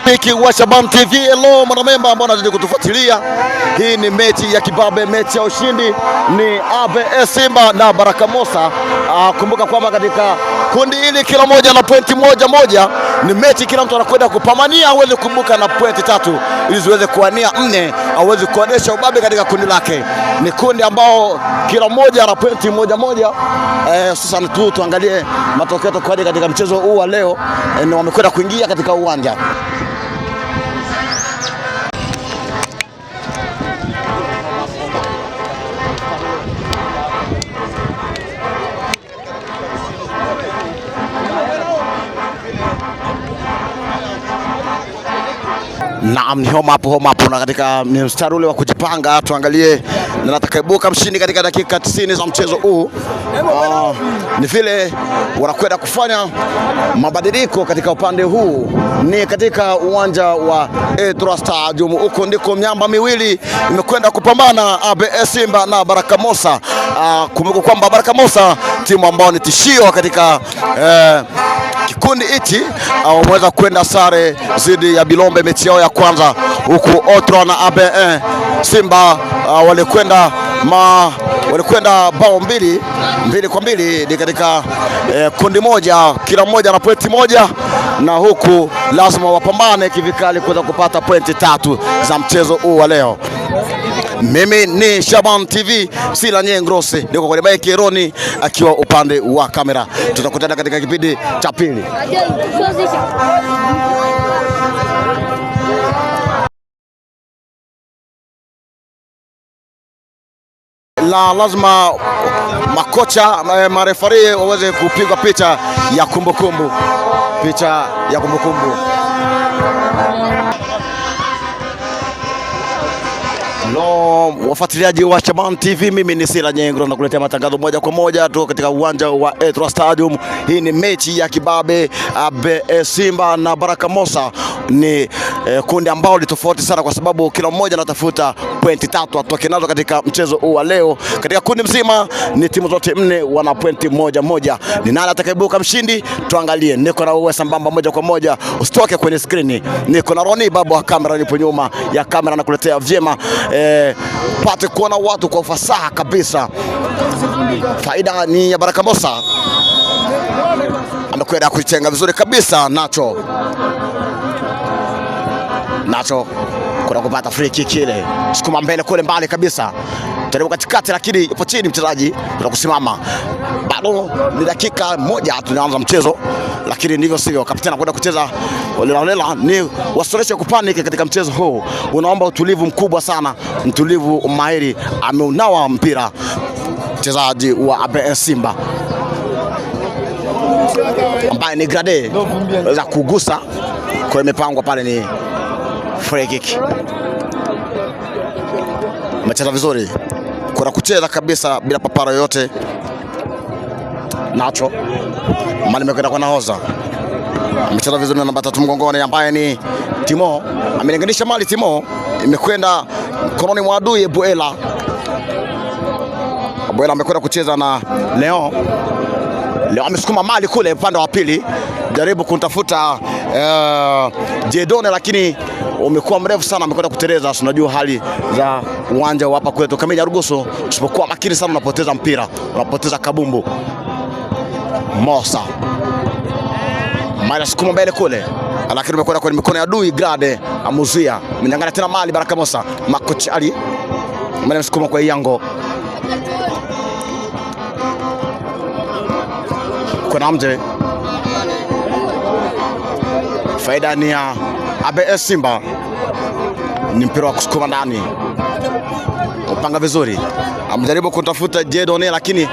Miki wa Shaban TV, hello mwanamemba ambao wanazidi kutufuatilia. Hii ni mechi ya kibabe, mechi ya ushindi ni ABS Simba na Baraka Mosa. Kumbuka kwamba katika kundi hili kila moja na pointi moja. Ni mechi kila mtu anakwenda kupambania aweze kumbuka na pointi 3 ili ziweze kuania 4 aweze kuonesha ubabe katika kundi lake. Ni kundi ambao kila moja na pointi moja. Sasa tuangalie matokeo yatakuwaje katika mchezo huu wa leo. Wamekwenda kuingia katika uwanja. Naam, ni home up na katika mstari ule wa kujipanga tuangalie na atakaibuka mshindi katika dakika 90 za mchezo huu. Ni vile wanakwenda kufanya mabadiliko katika upande huu, ni katika uwanja wa Ethra Stadium. Huko ndiko miamba miwili imekwenda kupambana, ABS Simba na Baraka Mosa. Kumbuka kwamba Baraka Mosa timu ambao ni tishio katika kikundi hichi, wameweza kwenda sare dhidi ya Bilombe mechi yao ya kwanza, huku Ethra na ABS Simba walikwenda bao 2-2 ni katika kundi moja, kila mmoja na pointi moja, na huku lazima wapambane kivikali kuweza kupata pointi 3 za mchezo huu wa leo. Mimi ni Shaban TV, Sila Nyengrose, niko kwenye mic, Roni akiwa upande wa kamera. Tutakutana katika kipindi cha pili. Lazima makocha marefari waweze kupiga picha ya kumbukumbu. Wafuatiliaji wa Shaban TV, mimi ni Sila Nyengro na kuletea matangazo moja kwa moja tu katika uwanja wa Ethra Stadium. Hii ni mechi ya kibabe, ABS Simba na Baraka Mosa. Ni kundi ambao ni tofauti sana kwa sababu kila mmoja anatafuta pointi 3 atoke nazo katika mchezo huu wa leo. Katika kundi mzima ni timu zote 4 wana pointi moja. Ni nani atakaibuka mshindi? Tuangalie. Niko na wewe sambamba moja kwa moja, usitoke kwenye screen. Niko na Roni baba wa kamera, nipo nyuma ya kamera na kuletea vyema pate kuona watu kwa ufasaha kabisa. Faida ni ya Baraka Mosa, amekwenda kuitenga vizuri kabisa. Nacho kuna kupata free kick ile, sukuma mbele kule mbali kabisa, jaribu katikati, lakini yupo chini mchezaji, kusimama. Bado ni dakika moja tunaanza mchezo, lakini ndivyo sivyo, kapitana kwenda kucheza lela ni wasoreshe kupaniki katika mchezo huu. Unaomba utulivu mkubwa sana, mtulivu mahiri, ameunawa mpira mchezaji wa ABS Simba ambaye ni grade za kugusa kwa imepangwa pale, ni free kick. Amecheza vizuri, kuna kucheza kabisa bila papara yoyote. Nacho mali mekwenda kwa nahoza, amecheza vizuri na namba 3 mgongoni ambaye ni Timo. Amelinganisha mali, Timo imekwenda mkononi mwa adui Buela amekwenda kucheza na Leo amesukuma mali kule upande wa pili, jaribu kumtafuta Jedone, lakini umekuwa mrefu sana, amekwenda kuteleza. Unajua hali za uwanja hapa kwetu Kamenya Aruguso, usipokuwa makini sana unapoteza mpira, unapoteza kabumbu. Mosa mara sukuma mbele kule, lakini umekwenda kwenye mikono ya adui Grade Amuzia. Mnyang'anya tena mali Baraka Mosa, Makochi Ali mara sukuma kwa Yango, kuna mje. Faida ni ya ABS Simba, ni mpira wa kusukuma ndani, upanga vizuri, amejaribu kutafuta Jedone lakini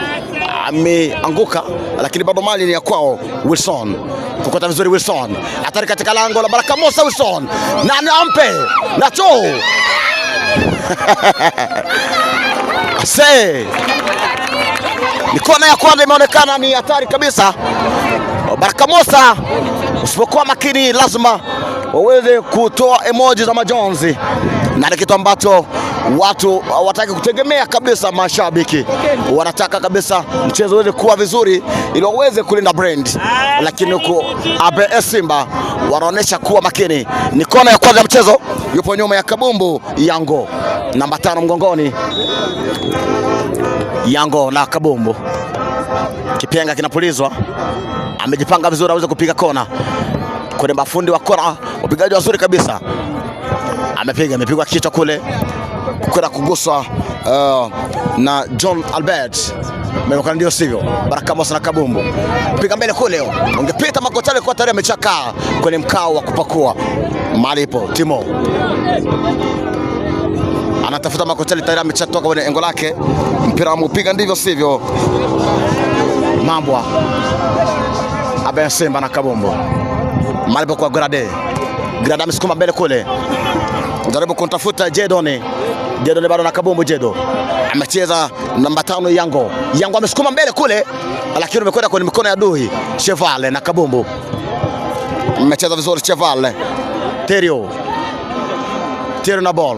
ameanguka, lakini bado mali ni ya kwao. Wilson kukota vizuri, Wilson hatari katika lango la Baraka Mosa. Wilson nani ampe Nacho ni kona ya kwanza, imeonekana ni hatari kabisa. Baraka Mosa usipokuwa makini lazima waweze kutoa emoji za majonzi, na ni kitu ambacho watu hawataki kutegemea kabisa mashabiki. Wanataka kabisa mchezo uweze kuwa vizuri ili waweze kulinda brand. Lakini huko ABS Simba wanaonesha kuwa makini. Ni kona ya kwanza ya mchezo, yupo nyuma ya Kabumbu Yango. Namba 5 mgongoni. Yango na Kabumbu. Kipenga kinapulizwa. Amejipanga vizuri aweze kupiga kona. Kwenye mafundi wa kona, upigaji wazuri kabisa. Amepigwa kichwa kule. Kwenda kuguswa na John Albert. Mmekana ndio sivyo. Baraka Mosa na Kabumbu. Piga mbele kule. Ungepita Makotale kwa tayari amechakaa kwenye mkao wa kupakua. Malipo Timo. Anatafuta Makotale tayari amechatoka kwenye engo lake. Mpira amupiga ndivyo sivyo. Mambwa. ABS Simba na Kabumbu. Malipo kwa Grade. Grade amesukuma mbele kule. Jaribu kumtafuta Jedone. Jedone bado na Kabumbu. Jedo amecheza namba 5 Yango. Yango amesukuma mbele kule, lakini umekwenda kwenye mikono ya Duhi. Chevale na Kabumbu. Amecheza vizuri Chevale. Terio na ball.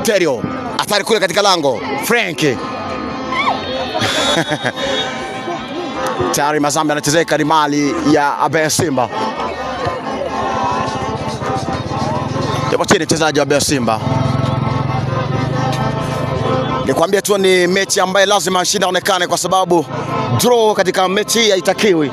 Terio atari kule katika lango. Frank. Tayari Mazambi anachezeka ni mali ya ABS Simba. Japo chini mchezaji wa ABS Simba. Nikwambia tu ni mechi ambayo lazima shinda onekane, kwa sababu draw katika mechi hii haitakiwi.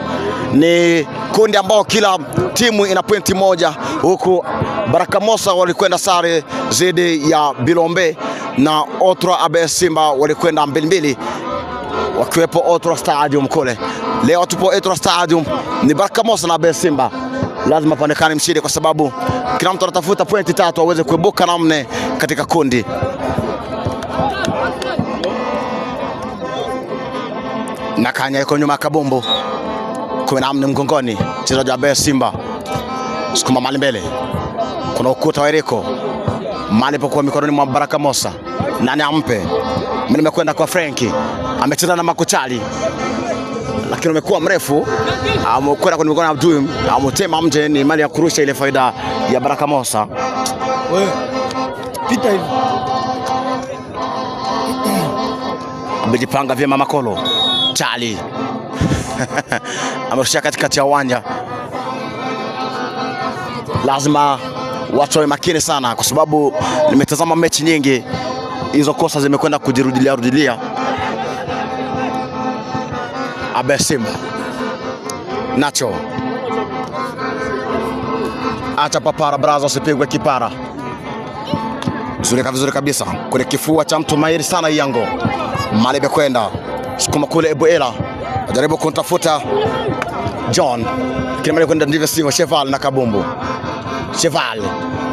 Ni kundi ambao kila timu ina pointi moja, huku Baraka Mosa walikwenda sare zidi ya Bilombe na Otra ABS Simba walikwenda 2-2 wakiwepo Otra Stadium kule. Leo tupo Otra Stadium, ni Baraka Mosa na ABS Simba. Lazima paonekane mshindi, kwa sababu kila mtu anatafuta pointi 3 aweze kuibuka na 4 katika kundi. Nakanya yuko nyuma ya Kabumbu. 14 mgongoni mchezaji wa ABS Simba. Sukuma mali mbele. Kuna ukuta wa Eriko. Mali pokuwa mikononi mwa Baraka Mosa. Nani ampe? Mimi nimekwenda kwa Franki. Amecheza na Makochali. Lakini umekuwa mrefu. Amekwenda kwenye mikono ya Abdul. Amutema mje, ni mali ya kurusha ile faida ya Baraka Mosa. Wewe pita hivi. Amejipanga vyema Makolo. Chali. Amerusha katikati ya uwanja. Lazima watu wawe makini sana, kwa sababu nimetazama mechi nyingi, hizo kosa zimekwenda kujirudilia. ABS Simba. Nacho. Acha papara brazo, usipigwe kipara. Vizuri kabisa. Kule kifua cha mtu mahiri sana Yango. Mali kwenda. Sukuma kule Ebuela. Jaribu kumtafuta John. Kile kwenda ndivyo sivyo. Cheval na Kabumbu. Cheval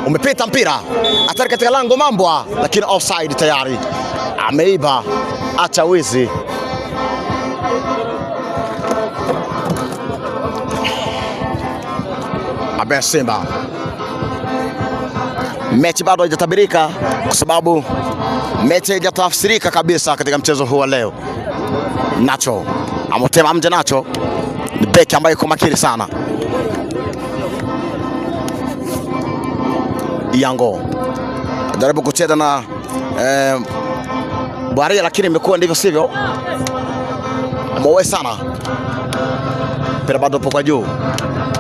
umepita mpira, atari katika lango Mambwa, lakini offside tayari. Ameiba, acha wizi. ABS Simba. Mechi bado haijatabirika, kwa sababu mechi haijatafsirika kabisa katika mchezo huu wa leo. Nacho amotema mje. Nacho ni beki ambaye yuko makini sana. Yango jaribu kucheza na Bwaria, lakini imekuwa ndivyo sivyo. Amewe sana. Pira bado poka juu.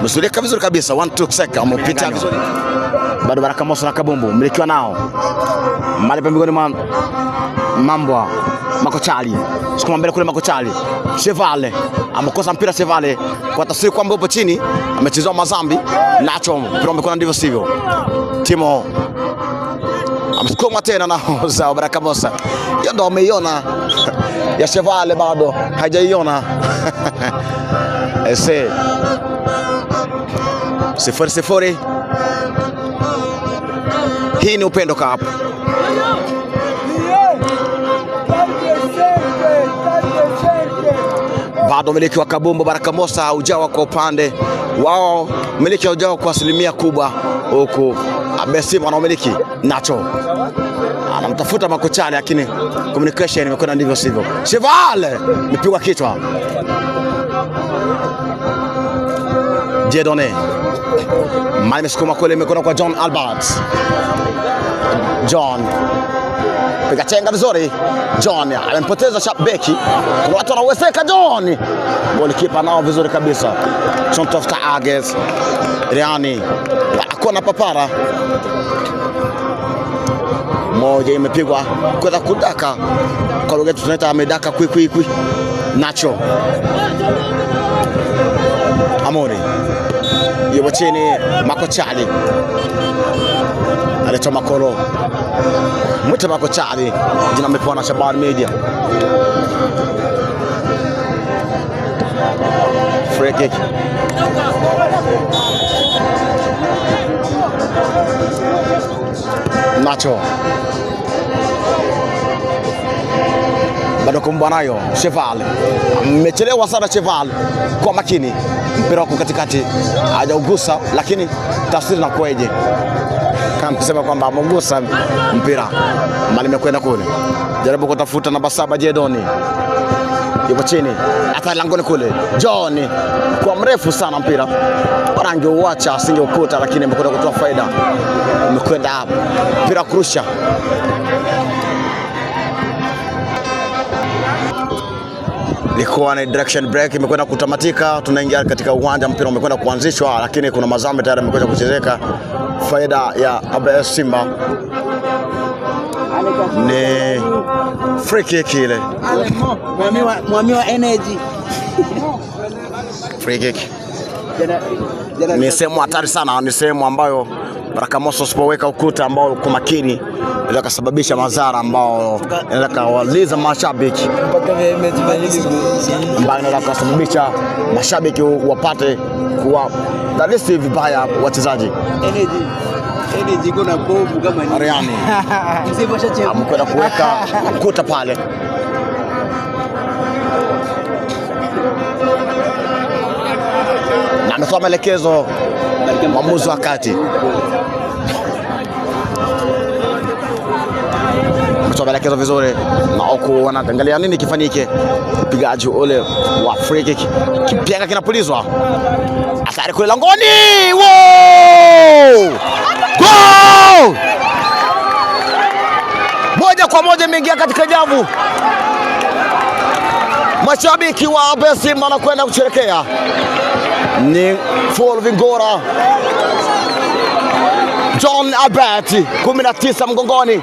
Msulika vizuri kabisa. 1-2 seka amepita vizuri. Bado Baraka Mosa na Kabumbu mlikiwa nao. Mali pembeni mwa Mambwa. Makochali. Sukuma mbele kule Makochali. Chevale amekosa mpira. Chevale kwa tasiri kwamba upo chini, amechezewa Mazambi. Nacho mpira umekuwa ndivyo sivyo. Timo amesukuma tena na za Baraka Mosa. Hiyo ndo ameiona ya Chevale, bado hajaiona. Ese 0-0. Hii ni Upendo Cup. Bado miliki wa Kabumbu Baraka Mosa hujawa kwa upande wao, miliki hujawa kwa asilimia kubwa, huku ABS Simba wanaomiliki. Nacho anamtafuta Makochali, lakini communication imekwenda ndivyo sivyo. Chevale mpigwa kichwa. Jedone Mali mesukuma kule, imekwenda kwa John Albert. John piga chenga vizuri. John amempoteza shabeki. Kuna watu wanawezeka. John golikipa nao vizuri kabisa. Tafuta Ages Riani akona papara moja imepigwa kwenda kudaka, kwa lugha tunaita amedaka kwi. Nacho Amori yupo chini. Makochali alitoa makolo mwite Makochali, jina amepewa na Shaban Media. Free kick. Nacho bado kumbanayo Cheval, mmechelewa sana Cheval, kwa makini mpira wako katikati hajaugusa, lakini tafsiri na kweje kama kusema kwamba amegusa mpira mali imekwenda kule. Jaribu kutafuta namba 7 Jedoni yupo chini, hata langoni kule. John kwa mrefu sana mpira, rangi uacha asingeukuta, lakini imekwenda kutoa faida. Imekwenda hapo mpira kurusha. Ilikuwa ni direction break, imekwenda kutamatika. Tunaingia katika uwanja, mpira umekwenda kuanzishwa, lakini kuna mazambe tayari imekwenda kuchezeka. Faida ya ABS Simba ni free kick ile. Mwami wa energy. Free kick. Ni sehemu hatari sana, ni sehemu ambayo Baraka Moso usipoweka ukuta ambao kwa makini inaweza kusababisha madhara ambao inaweza kuwaliza mashabiki, ambao inaweza kusababisha mashabiki wapate kuwa dalisi vibaya wachezaji. Energy kuna bomu kama ni Ariani amekwenda kuweka ukuta pale. Na ametoa maelekezo mwamuzi wa kati. Ametoa maelekezo vizuri na huku wanaangalia nini kifanyike. Pigaji ule wa free kick, kipenga kinapulizwa. Atari kule langoni. Wow! Goal! Moja kwa moja imeingia katika nyavu. Mashabiki wa ABS Simba wanakwenda kusherehekea. Ni full vingora. John Albert 19 mgongoni,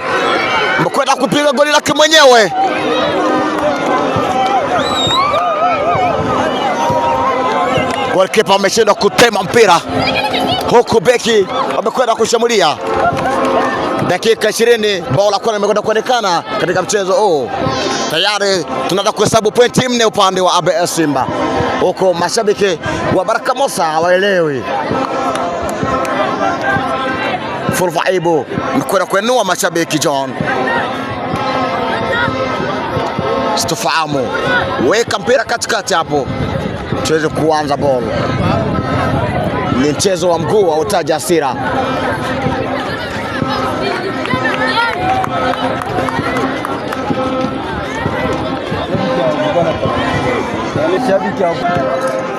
mkwenda kupiga goli lake mwenyewe. Goalkeeper ameshinda kutema mpira, huku beki amekwenda kushambulia. Dakika 20 bao la kwanza limekwenda kuonekana katika mchezo huu. Tayari tunaanza kuhesabu pointi 4 upande wa ABS Simba, huko mashabiki wa Baraka Mosa hawaelewi. Full vaibu mkwenda kuenua mashabiki. John Stofahamu weka mpira katikati hapo, tuweze kuanza ball. Ni mchezo wa mguu wa utaja hasira.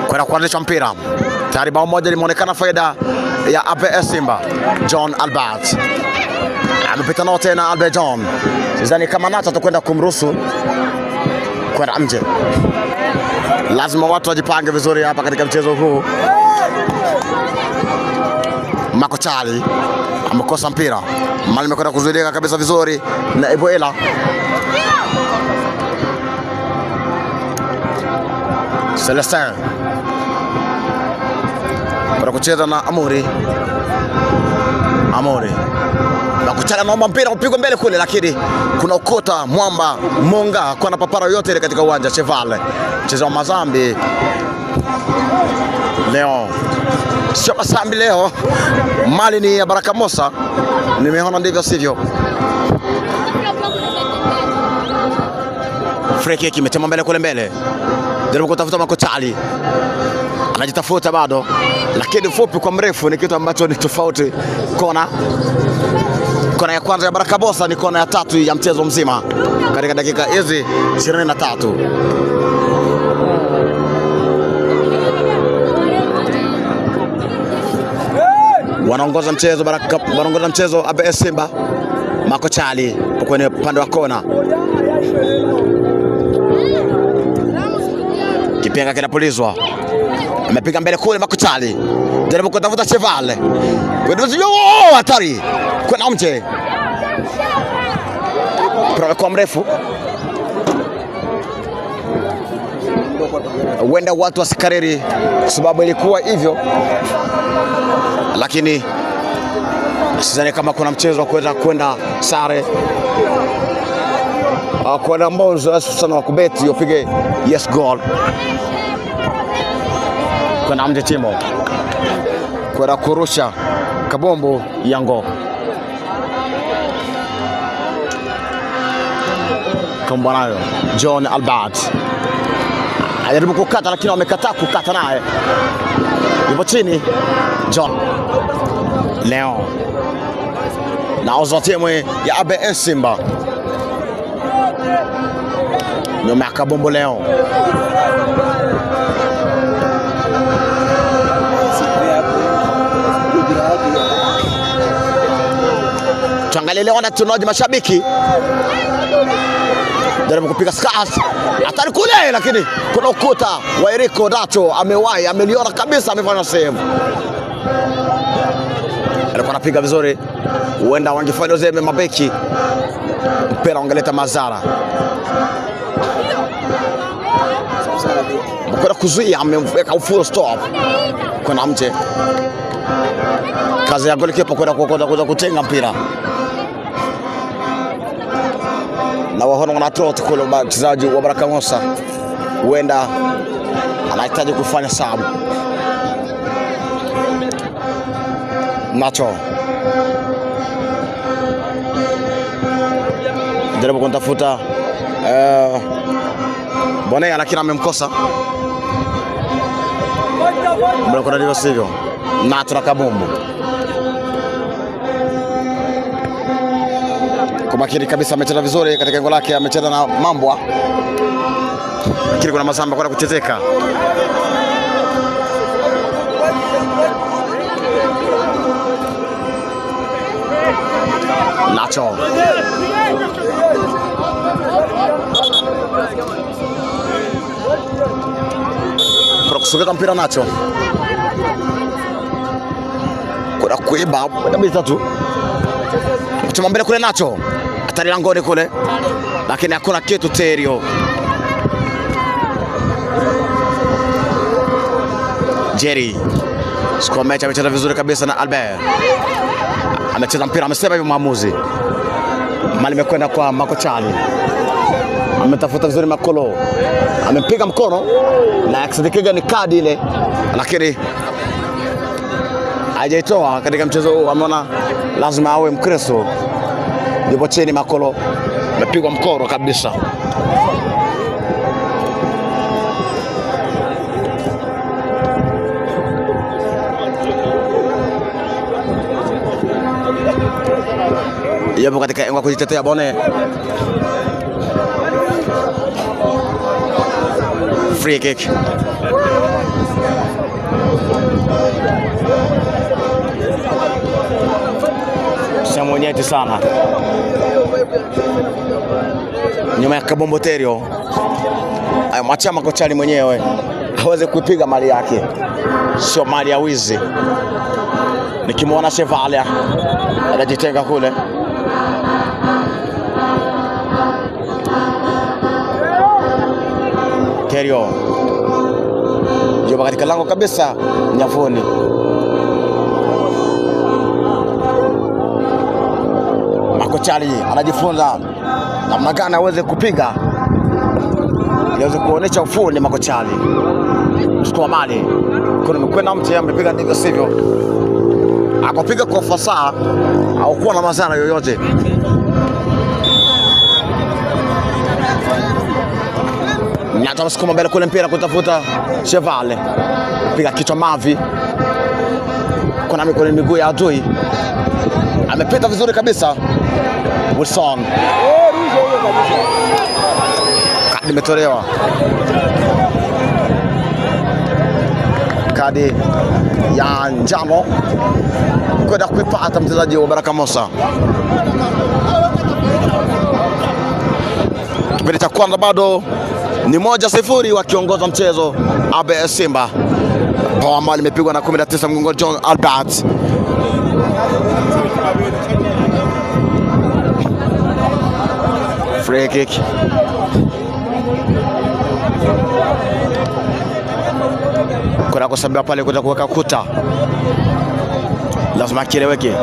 Kwenda kuanzisha mpira. Tayari bao moja limeonekana faida ya ABS Simba. John Albert amepita nao tena. Albert John, sidhani kama Nata atakwenda kumruhusu kwenda nje. Lazima watu wajipange vizuri hapa katika mchezo huu. Makochali amekosa mpira, mali imekwenda kuzuilika kabisa vizuri na Eboela. Celestin para kucheza na Amori. Makochali naomba mpira upigwe mbele kule, lakini kuna ukota mwamba Monga kwa na papara yote ile katika uwanja. Cheval mchezo wa Mazambi leo, sio Mazambi leo, mali ni ya Baraka Mosa. Nimeona ndivyo sivyo. Free kick imetema mbele kule mbele. Jaribu kutafuta Makochali, anajitafuta bado, lakini fupi kwa mrefu ni kitu ambacho ni tofauti. Kona ya kwanza ya Baraka Mosa ni kona ya 3 ya mchezo mzima katika dakika hizi 23. wanaongoza mchezo ABS Simba. Makochali kwenye upande wa kona, kipenga kinapulizwa, amepiga mbele kule. Makochali jaribu kutafuta Cheval, hatari kwenda mche kwa mrefu. Huenda watu wasikariri kwa sababu ilikuwa hivyo, lakini sidhani kama kuna mchezo wa kuweza kwenda sare kwa ambao sana wa kubeti upige yes goal kwenda mje timu kwenda kurusha kabombo yango kama nayo. John Albert ajaribu kukata, lakini wamekataa kukata naye, yupo chini. John Leon naoza timu ya ABS Simba nyuma ya kabombo. Leon tuangalie Leon atunaji mashabiki jaribu kupiga skas hatari kule, lakini kuna ukuta wa Eriko Dato amewahi, ameliona kabisa, amefanya save. Alikuwa anapiga vizuri, huenda wangefanya zeme mabeki, mpira wangeleta madhara. Kwa kuzuia ameweka full stop kuna mche. Kazi ya golikipa kwenda kutenga mpira. Na wahono wanatoa tukolo mchezaji wa Baraka Ngosa, huenda anahitaji kufanya sabu. Nacho jaribu kumtafuta Bonea, lakini amemkosa. Mbona kuna ndivyo sivyo. Nacho na kabombo kwa makini kabisa, amecheza vizuri katika engo lake, amecheza na Mambwa, lakini kuna Masamba kwa kuchezeka. Nacho kwa kusogeza mpira. Nacho kuna kuiba kabisa tu kuchoma mbele kule. Nacho hatari langoni kule, lakini hakuna kitu. Terio Jerry score mecha amecheza vizuri kabisa na Albert, amecheza mpira, amesema hivyo mwamuzi. Mali imekwenda kwa Makochali, ametafuta vizuri Makolo, amempiga mkono na akisidikiga ni kadi ile, lakini hajaitoa katika mchezo huu. Ameona lazima awe Mkristo, yupo chini. Makolo amepigwa mkono kabisa. Yapo katika engo kujitetea Bone. Free kick. Mwenyeti sana nyuma ya kabombo. Terio amwacha Makochali mwenyewe aweze kuipiga mali yake, sio mali ya wizi. Nikimwona Cheval anajitenga kule. Terio yupo katika lango kabisa nyafuni. Makochali anajifunza namna gani aweze kupiga, aweze kuonesha ufundi. Makochali chukua mali kuna mkwenda mtu amepiga ndivyo sivyo, akapiga kwa fasaha au kuwa na madhara yoyote. Nyata msukuma mbele kule, mpira kutafuta Cheval, piga kichwa Mavi, kuna miguu ya adui, amepita vizuri kabisa. Wilson kadi imetolewa, kadi ya njano amekwenda kuipata mchezaji wa Baraka Mosa. Kipindi cha kwanza bado ni 1-0 wakiongoza mchezo ABS Simba. Bao ambalo limepigwa na 19 mgongo John Albert. Free kick. Kuna kusambia pale kuja kuweka kuta. Lazima kieleweke.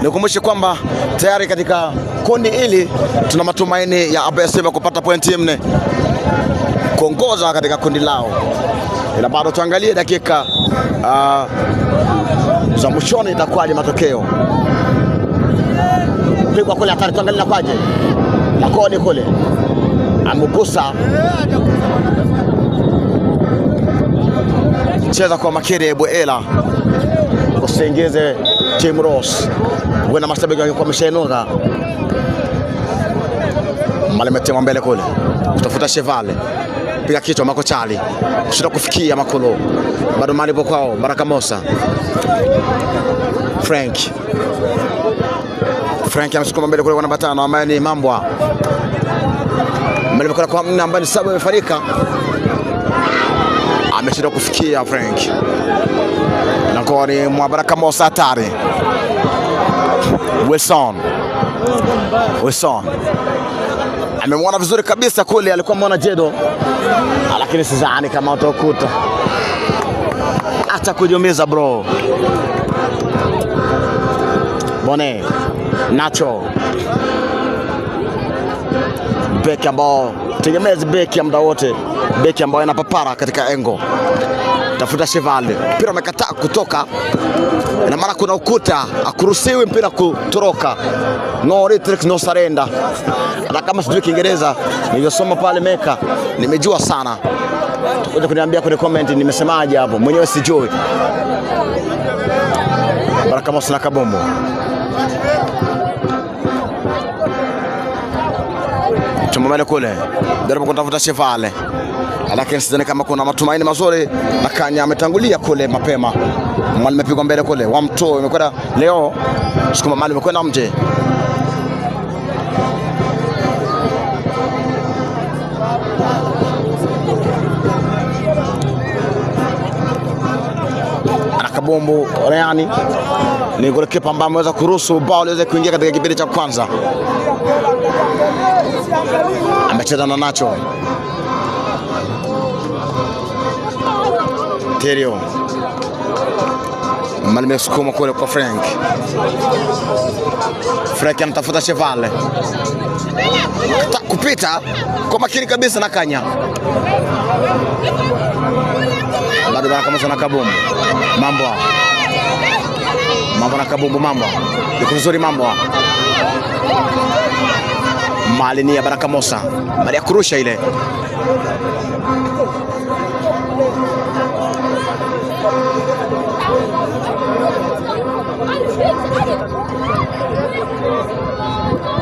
Nikumbushe kwamba tayari katika kundi hili tuna matumaini ya ABS Simba kupata pointi 4 kuongoza katika kundi lao. Ila bado tuangalie dakika za mwishoni itakuwaje matokeo. Pigwa kule hatari, tuangalie kwaje. Na kodi kule. Amugusa. Cheza kwa makini Bwela. Usiingize Tim Ross. Wena mashabiki walikuwa wameshainuka. Malimetema mbele kule. Kutafuta Chevale. Piga kichwa Makochali. Shida kufikia Makolo. Bado mali kwao Baraka Mosa. Frank amesukuma mbele kule kwa namba 5 ambaye ni Mambwa. Mbele kwa namba 7 imefarika. Ameshinda kufikia Frank. Na kwa ni mwa Baraka Mosa hatari. Wilson. Amemwona vizuri kabisa kule, alikuwa mwana Jedo. Lakini sidhani kama utakuta. Acha kujiumiza bro. Bone Nacho. Beki ambao tegemezi beki ya muda wote. Beki ambao anapapara katika engo. Tafuta Chevale. Mpira umekataa kutoka. Ina maana kuna ukuta, akuruhusiwi mpira kutoroka. No retreat, no surrender. Na kama sijui Kiingereza, nilivyosoma pale Meka, nimejua sana. Utakuja kuniambia kwenye comment nimesemaje hapo. Mwenyewe sijui. Baraka Mosa na Kabombo. Tumomele kule. Jaribu kutafuta Chevale. Lakini sidhani kama kuna matumaini mazuri, na Kanya ametangulia kule mapema. Mali imepigwa mbele kule. Wamto imekwenda leo. Sukuma mali imekwenda mje. Kabombo Reani ni goalkeeper ambaye ameweza kuruhusu bao liweze kuingia katika kipindi cha kwanza. Amecheza na Nacho. Terio. Mali imesukuma kule kwa Frank. Frank anatafuta Chevale. Kupita kwa makini kabisa na Kanya. Bado Baraka Mosa na Kabombo. Mambo na Kabombo Mambo. Yuko vizuri Mambo. Mali ni ya Baraka Mosa. Mali ya kurusha ile.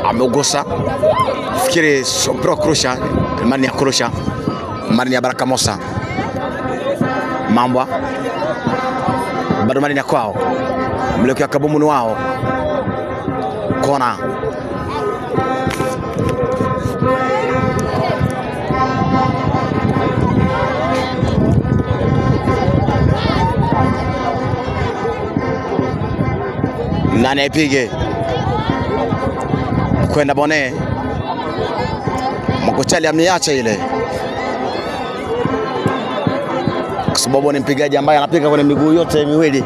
Ameugosa. Fikiri mpira kurusha. Mali ya kurusha. Mali ya Baraka Mosa. Mambwa. Bado mali ni kwao. Mleki wa Kabombo ni wao. Kona. Nani aipige? Kwenda Bone. Makochali ameacha ile. Kwa sababu ni mpigaji ambaye anapiga kwenye miguu yote miwili.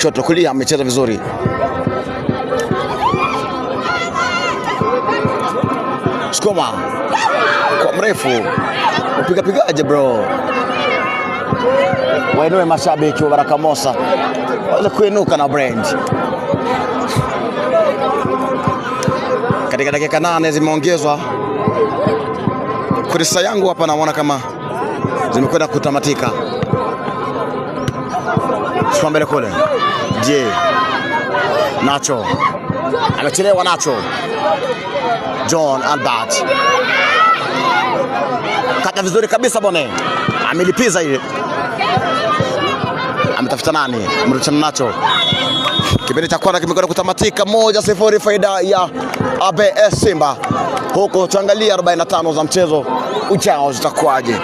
Shoto kulia amecheza vizuri. Skoma. Kwa mrefu. Upigaje bro? Wainue mashabiki wa Baraka Mosa. Wale kuinuka na brand. Katika dakika 8 zimeongezwa. Kurisa yangu hapa naona kama zimekwenda kutamatika. Mbele kule. Nacho. Amechelewa Nacho. John Albert. Kata vizuri kabisa Bone. Amelipiza ile. Ametafuta nani? Mruchana Nacho. Kipindi cha kwanza kimekwenda kutamatika 1-0 faida ya ABS Simba. Huko tuangalia 45 za mchezo ujao zitakuwaje.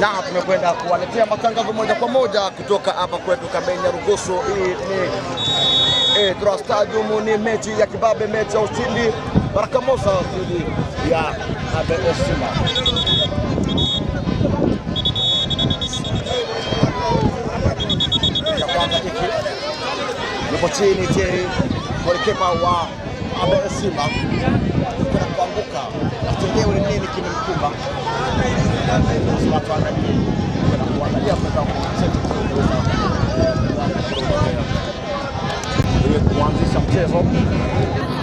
Na tumekwenda kuwaletea matangazo moja kwa moja kutoka hapa kwetu Kamenya Rugusu. Hii ni Trust Stadium, ni mechi ya kibabe, mechi ya ushindi. Baraka Mosa dhidi ya ABS Simba. Yupo chini Jerry, golikipa wa ABS Simba. Kuna kuanguka. Atengewe ni nini kimemkumba.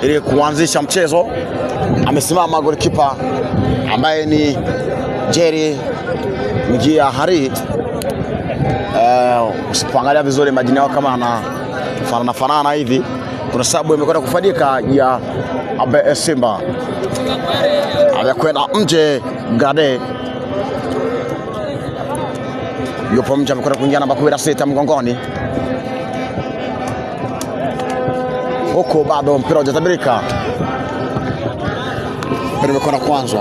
Ili kuanzisha mchezo amesimama golikipa ambaye ni Jerry Mjia Hari. Usipoangalia vizuri majina yao kama anafanana hivi. Kuna sababu imekwenda kufanyika ya ABS Simba. Amekwenda nje Gade. Yupo mja amekwenda kuingia namba 16 mgongoni. Huko bado mpira hujatabirika. Mpira umekwenda kwanza.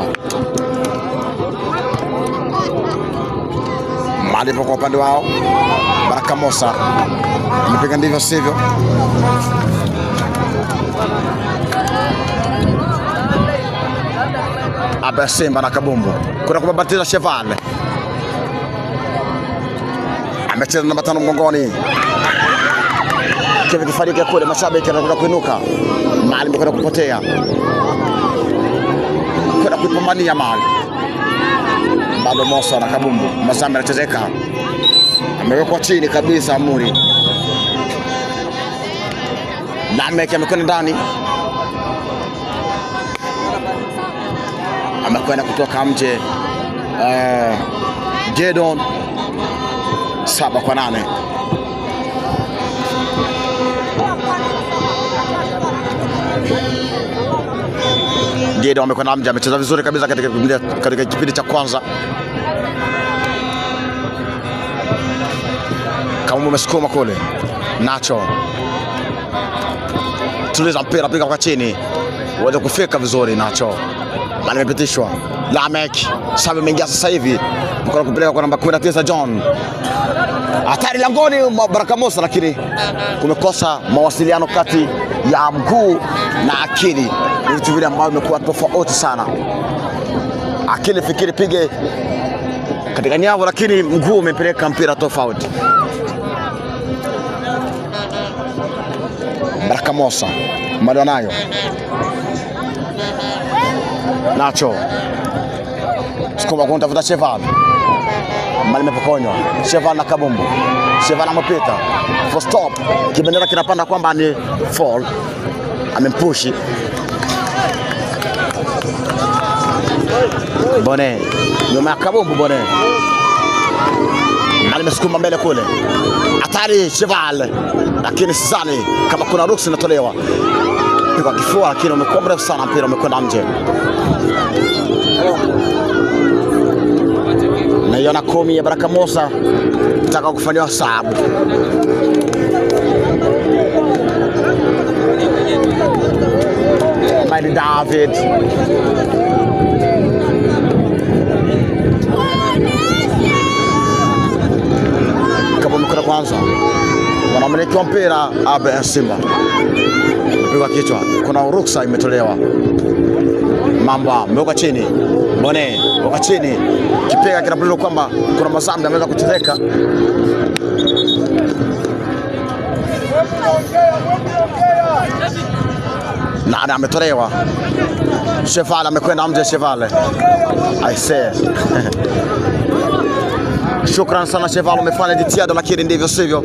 Malipo kwa upande wao. Baraka Mosa amepiga ndivyo sivyo. ABS Simba na kabumbu. Kuna kubabatiza Cheval. Amecheza namba 5 mgongoni. Kile kifariki kule mashabiki wanakwenda kuinuka. Mali imekwenda kupotea. Kwenda kuipambania Mali. Bado Mosa na kabumbu. Masamba anachezeka. Amewekwa chini kabisa Amuri. Lamek amekwenda ndani. Amekwenda kutoka nje. Jedon 7-8. Jedon amekwenda nje, amecheza vizuri kabisa katika kipindi cha kwanza. Kama umesukuma kule. Nacho. Tuliza mpira, piga kwa chini. Uweze kufika vizuri Nacho. Mali imepitishwa. Lamek Sabe ameingia sasa hivi. Mkono kupeleka kwa namba 19 John. Hatari langoni Baraka Mosa, lakini kumekosa mawasiliano kati ya mguu na akili. Ni vitu vile ambavyo imekuwa tofauti sana. Akili fikiri pige katika nyavu, lakini mguu umepeleka mpira tofauti. Baraka Mosa bado nayo. Nacho sukuma kumtafuta Cheval. Mali imepokonywa. Cheval na kabumbu. Cheval amepita. For stop. Kibendera kinapanda kwamba ni fall. Amempushi. Bone. Nyuma ya kabumbu Bone. Mali imesukuma mbele kule. Hatari Cheval. Lakini sidhani kama kuna ruhusa inatolewa. Pika kifua, lakini umekuwa mrefu sana, mpira umekwenda nje. Na yona 10 ya Baraka Mosa nataka kufanywa sababu. Mali David. Kama mkono kwanza. Wanamiliki wa mpira ABS Simba. Pigwa kichwa. Kuna ruksa imetolewa. Mamba mweka chini. Bone mweka chini. Kipega kinapeleka kwamba kuna mazambi ameweza kuchezeka. Nada ametolewa. Cheval amekwenda nje. Cheval I say. Shukran sana Cheval, umefanya jitihada, lakini ndivyo sivyo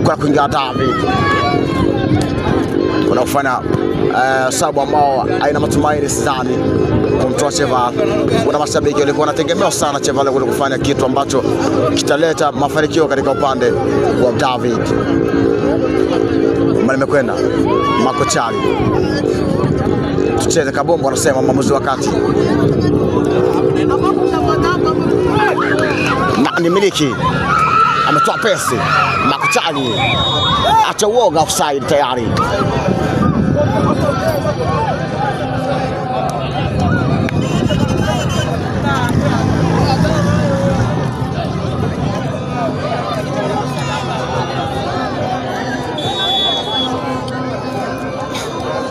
kwa kuingia David. Kuna kufanya sababu ambao haina matumaini sidhani kumtoa Cheval. Kuna mashabiki walikuwa wanategemea sana Cheval kule kufanya kitu ambacho kitaleta mafanikio katika upande wa David. Mali imekwenda Makochali. tucheze kabumbu, anasema mwamuzi wa kati. Na ni miliki ametoa pesi Makuchali, acha uoga, offside tayari.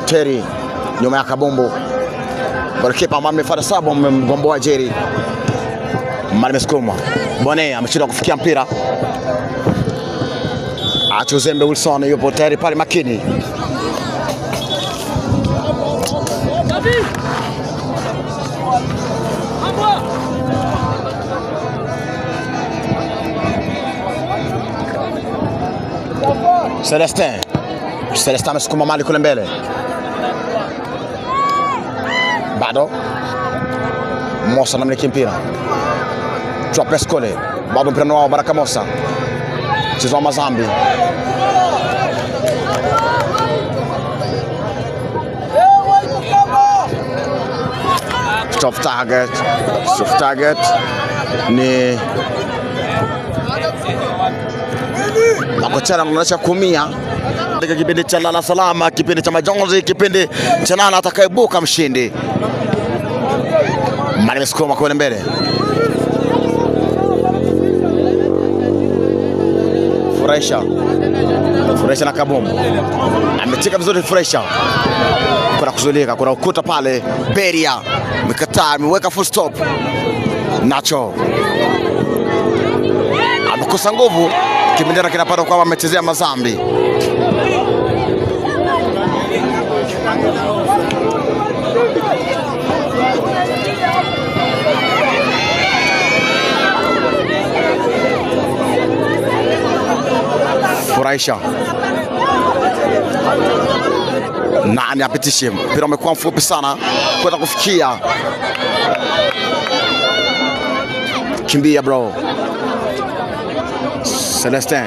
Terry nyuma ya kabumbu, golikipa amefuata sabu, amemgomboa Jerry. Mali mesukumwa, Bone ameshindwa kufikia mpira. Acha uzembe, Wilson yupo tayari pale makini. Celestin amesukuma mali kule mbele. Bado Mosa anamiliki mpira. Tropes kule. Bado mpira wao Baraka Mosa. Mchezo wa Mazambi. Soft target ni Makochana anaonyesha kumia katika kipindi cha lala salama, kipindi cha majonzi, kipindi cha nani atakayebuka mshindi. Mali mesukuma kule mbele. Furahisha na kabumbu. Ametika vizuri Furahisha. Kuna kuzulika, kuna ukuta pale. Beria mekataa, ameweka full stop. Nacho amekosa nguvu. Kimindera kinapata kwamba amechezea Mazambi. Furahisha nani apitishe mpira, umekuwa mfupi sana kwenda kufikia. Kimbia bro. Celestin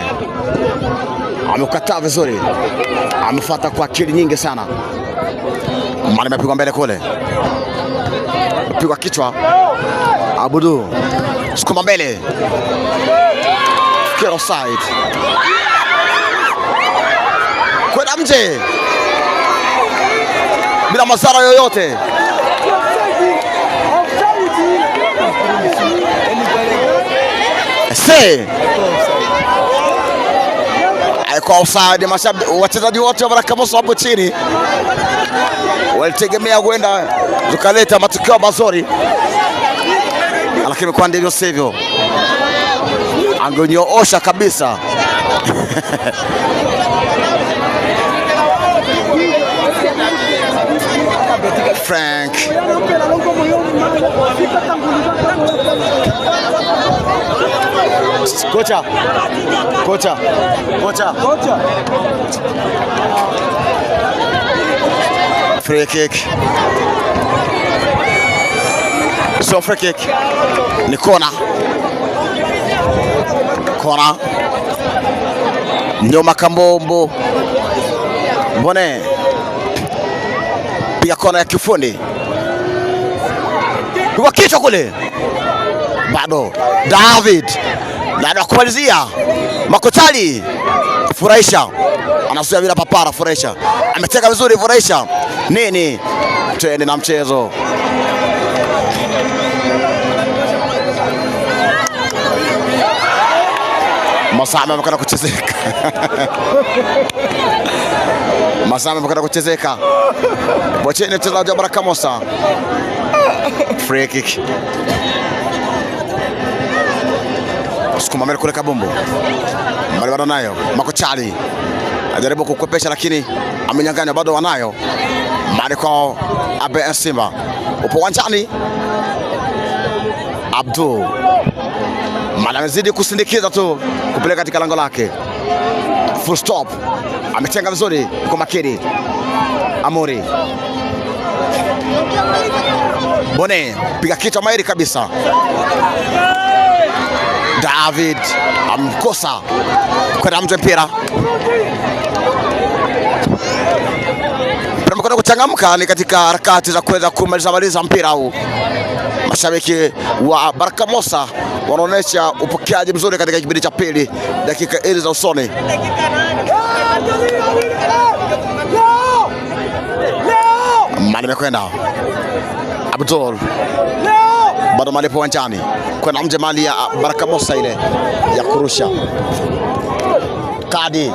amekataa vizuri, amefuata kwa akili nyingi sana. Mali mepigwa mbele kule, pigwa kichwa. Abudu sukuma mbele, kero side kwenda nje bila madhara yoyote. Kwa offside. Wachezaji wote wa Baraka Mosa hapo chini walitegemea kwenda tukaleta matokeo mazuri, lakini kwa ndivyo sivyo, angenyoosha kabisa. Frank Kocha free kick. So free kick ni kona. Nyoma Kambombo Bone piga kona ya kifundi kwa kichwa kule. Bado David ndio kumalizia. Makochali Furahisha anazuia bila papara. Furahisha ameteka vizuri. Furahisha nini, twende na mchezo. Masama amekwenda kuchezeka. Masama amekwenda kuchezeka. Bocheni mchezaji wa Baraka Mosa. Free kick. Sukuma mbele kule kabumbu. Mbali bado nayo. Makochali ajaribu kukwepesha lakini amenyang'anya, bado wanayo. Mbali kwa ABS Simba. Upo uwanjani. Abdul Mala amezidi kusindikiza tu kupeleka katika lango lake. Full stop. Ametenga vizuri kwa makini. Amori Bone piga kichwa mairi kabisa. David amkosa kwenda mtu mpira. wanakwenda kuchangamka ni katika harakati za kuweza kumaliza mpira huu. Mashabiki wa Baraka Mosa wanaonyesha upokeaji mzuri katika kipindi cha pili, dakika hizi za usoni. Mali mekwenda Abdul bado mali po uwanjani kwenda mje mali ya Baraka Mosa ile ya kurusha kadi.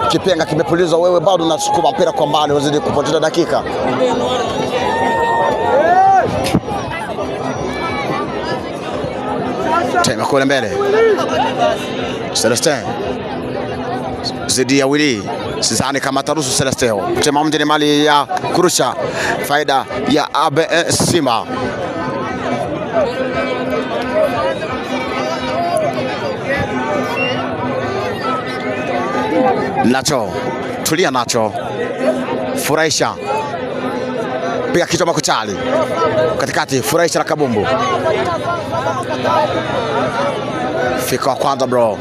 Kipenga kimepulizwa, wewe bado unasukuma mpira kwa mbali, wazidi kupoteza dakika. Tema kule mbele Celestin zidi ya Willy, sidhani kama taruhusu Celesteo. Tema mje ni mali ya kurusha, faida ya ABS Simba. Nacho, tulia Nacho, furahisha, piga kichwa Makuchali katikati, furahisha na Kabumbu. Fika wa kwanza bro,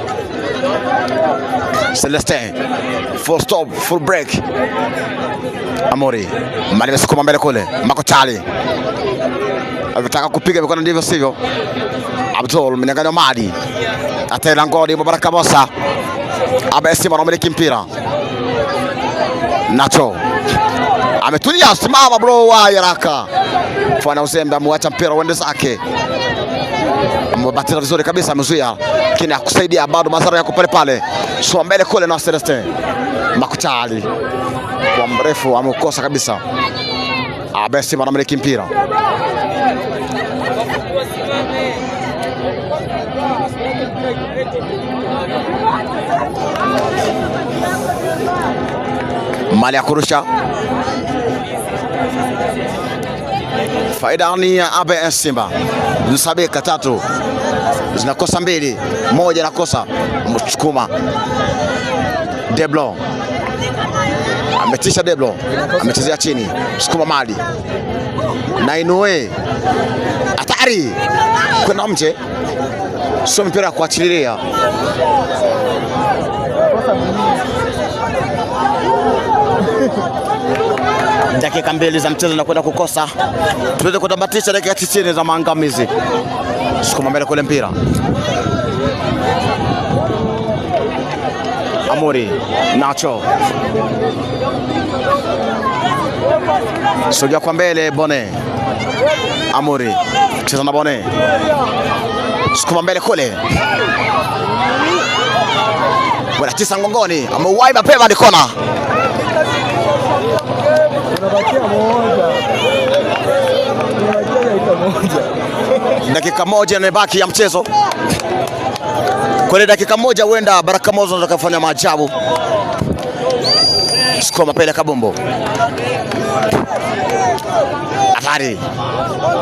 Celestin, full stop, full break. Amori, mali mesukuma mbele kule, Makuchali anataka kupiga mikono, ndivyo sivyo. Abdul mnyang'anya mali, atela ngodi Baraka Mosa. ABS Simba anamiliki mpira. Nacho ametulia, simama bro, wa haraka fanya uzembe, amwacha mpira uende zake. Amebatira vizuri kabisa, amezuia kini akusaidia, bado madhara yako pale pale. Sio mbele kule na Celestin. Makuchali kwa mrefu amekosa kabisa. ABS Simba anamiliki mpira. Mali ya kurusha, faida ni ya ABS Simba. Zinasabika tatu, zinakosa mbili, moja nakosa. Mchukuma Deblo ametisha, Deblo amechezea chini, sukuma mali na Inoue, hatari kwenda mche, sio mpira kuachililia. Dakika mbili za mchezo na kwenda kukosa, tuweze kutamatisha dakika 90 za maangamizi. Sukuma mbele kule mpira, Amori, Nacho sogea kwa mbele, Bone, Amori cheza na Bone, sukuma mbele kule, bwana tisa ngongoni, ameuwai mapema, ni kona. Dakika moja imebaki ya mchezo. Kwa dakika moja huenda Baraka Mosa anataka kufanya maajabu. Sukuma pele Kabumbu, hatari,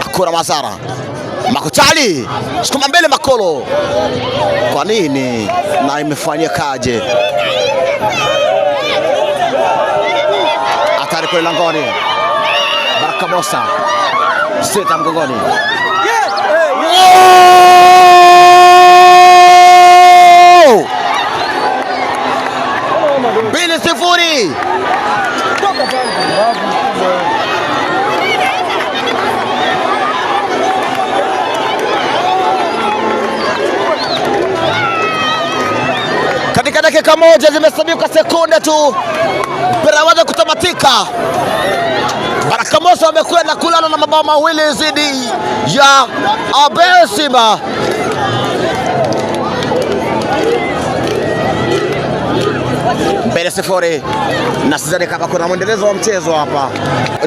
hakuna madhara. Makuchali sukuma mbele Makolo, kwa nini na imefanyikaje? Hatari kwa langoni, Baraka Mosa sita mgongoni. Bili sifuri. Katika dakika moja zimesabika sekunde tu mpira waza kutamatika. Baraka Mosa wamekwenda kulala na mabao mawili zidi ya ABS Simba. Mbele sifuri, na sidhani kama kuna mwendelezo wa mchezo hapa.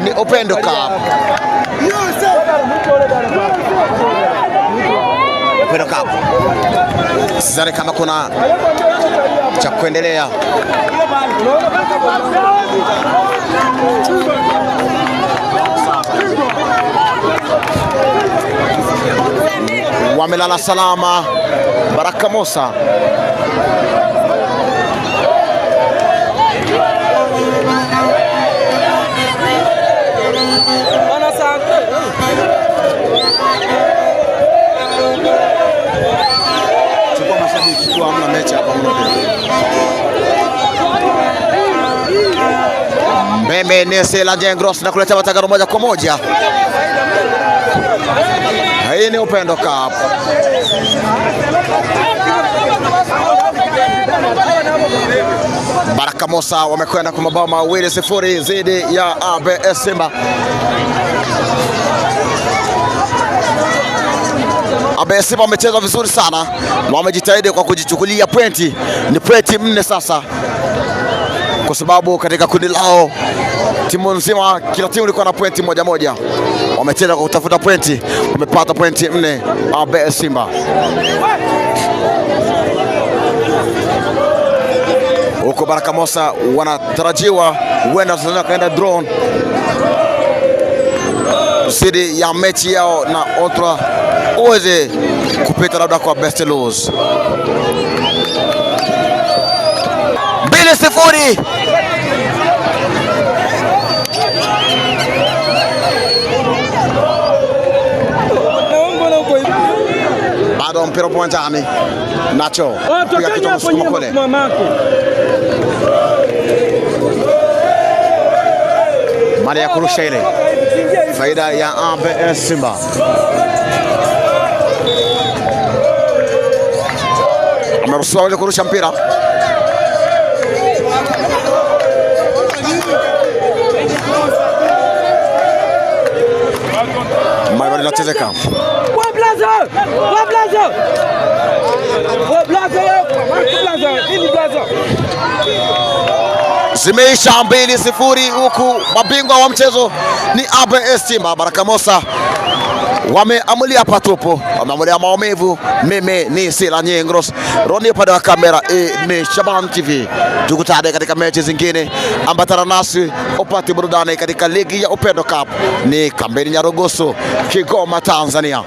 Ni Upendo Cup. Upendo Cup, sidhani kama kuna cha kuendelea. Wamelala salama Baraka Mosa. Chukua mashabiki kwa hamna mechi hapa. Mimi ni Sela Jengros na kuleta matangazo moja kwa moja. Hii ni Upendo Cup. Baraka Mosa wamekwenda kwa mabao 2-0 dhidi ya ABS Simba. ABS Simba wamecheza vizuri sana na wamejitahidi kwa kujichukulia pointi. Ni pointi 4 sasa, kwa sababu katika kundi lao timu nzima, kila timu ilikuwa na pointi moja. Wamecheza kwa kutafuta pointi, wamepata pointi 4 ABS Simba. Huko Baraka Mosa wanatarajiwa huenda kaenda drone zidi ya mechi yao na Otra uweze kupita labda kwa best lose. 2-0. Bado mpira uwanjani. Nacho piga kitu msukuma kule. Mali ya kurusha ile. Faida ya ABS Simba. Ameruhusiwa ile kurusha mpira. Mali inachezeka. Zimeisha 2-0 huku mabingwa wa mchezo ni ABS Simba. Baraka Mosa wameamulia patupo, wameamulia maumivu. Mimi ni Sela Jengros, Roni upande wa kamera ni Shaban TV. Tukutane katika mechi zingine, ambatana nasi upate burudani katika ligi ya Upendo Cup. Ni Kambini Nyarugusu, Kigoma, Tanzania.